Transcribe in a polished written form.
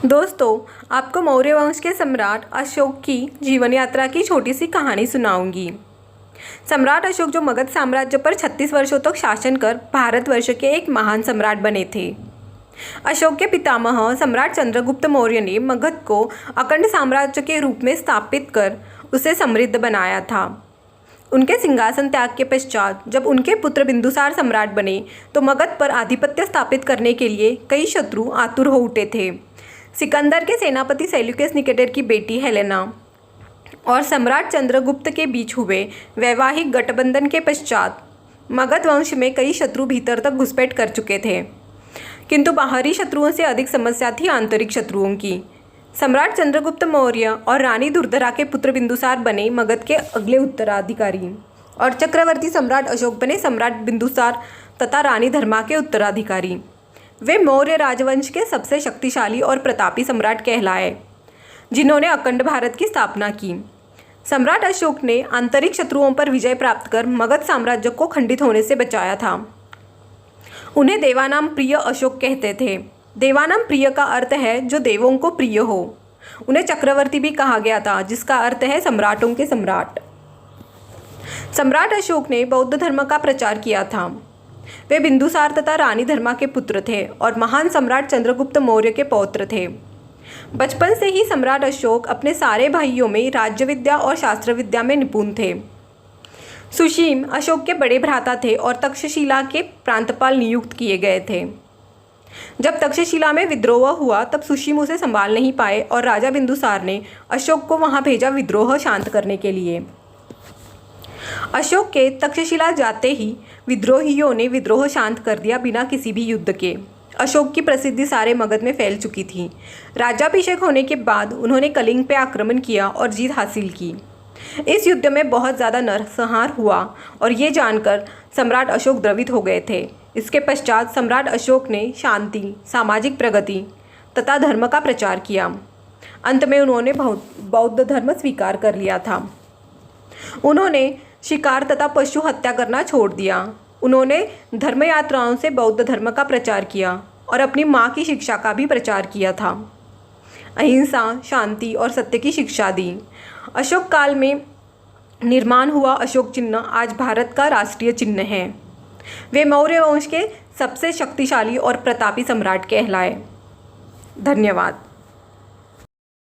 दोस्तों, आपको मौर्य वंश के सम्राट अशोक की जीवन यात्रा की छोटी सी कहानी सुनाऊंगी। सम्राट अशोक जो मगध साम्राज्य पर 36 वर्षों तक शासन कर भारतवर्ष के एक महान सम्राट बने थे। अशोक के पितामह सम्राट चंद्रगुप्त मौर्य ने मगध को अखंड साम्राज्य के रूप में स्थापित कर उसे समृद्ध बनाया था। उनके सिंहासन त्याग के पश्चात जब उनके पुत्र बिंदुसार सम्राट बने तो मगध पर आधिपत्य स्थापित करने के लिए कई शत्रु आतुर हो उठे थे। सिकंदर के सेनापति सेल्यूकस निकेटर की बेटी हेलेना और सम्राट चंद्रगुप्त के बीच हुए वैवाहिक गठबंधन के पश्चात मगध वंश में कई शत्रु भीतर तक घुसपैठ कर चुके थे, किंतु बाहरी शत्रुओं से अधिक समस्या थी आंतरिक शत्रुओं की। सम्राट चंद्रगुप्त मौर्य और रानी दुर्धरा के पुत्र बिंदुसार बने मगध के अगले उत्तराधिकारी और चक्रवर्ती सम्राट अशोक बने सम्राट बिंदुसार तथा रानी धर्मा के उत्तराधिकारी। वे मौर्य राजवंश के सबसे शक्तिशाली और प्रतापी सम्राट कहलाए, जिन्होंने अखंड भारत की स्थापना की। सम्राट अशोक ने आंतरिक शत्रुओं पर विजय प्राप्त कर मगध साम्राज्य को खंडित होने से बचाया था। उन्हें देवानाम प्रिय अशोक कहते थे। देवानाम प्रिय का अर्थ है जो देवों को प्रिय हो। उन्हें चक्रवर्ती भी कहा गया था, जिसका अर्थ है सम्राटों के सम्राट। सम्राट अशोक ने बौद्ध धर्म का प्रचार किया था। वे बिंदुसार तथा रानी धर्मा के पुत्र थे और महान सम्राट चंद्रगुप्त मौर्य के पौत्र थे। बचपन से ही सम्राट अशोक अपने सारे भाइयों में राज्य विद्या और शास्त्र विद्या में निपुण थे। सुशीम अशोक के बड़े भ्राता थे और तक्षशिला के प्रांतपाल नियुक्त किए गए थे। जब तक्षशिला में विद्रोह हुआ तब सुशीम उसे संभाल नहीं पाए और राजा बिंदुसार ने अशोक को वहां भेजा विद्रोह शांत करने के लिए। अशोक के तक्षशिला जाते ही विद्रोहियों ने विद्रोह शांत कर दिया बिना किसी भी युद्ध के। अशोक की प्रसिद्धि सारे मगध में फैल चुकी थी। राज्याभिषेक होने के बाद उन्होंने कलिंग पे आक्रमण किया और जीत हासिल की। इस युद्ध में बहुत ज़्यादा नरसंहार हुआ और ये जानकर सम्राट अशोक द्रवित हो गए थे। इसके पश्चात सम्राट अशोक ने शांति, सामाजिक प्रगति तथा धर्म का प्रचार किया। अंत में उन्होंने बौद्ध धर्म स्वीकार कर लिया था। उन्होंने शिकार तथा पशु हत्या करना छोड़ दिया। उन्होंने धर्म यात्राओं से बौद्ध धर्म का प्रचार किया और अपनी माँ की शिक्षा का भी प्रचार किया था। अहिंसा, शांति और सत्य की शिक्षा दी। अशोक काल में निर्माण हुआ अशोक चिन्ह आज भारत का राष्ट्रीय चिन्ह है। वे मौर्य वंश के सबसे शक्तिशाली और प्रतापी सम्राट कहलाए। धन्यवाद।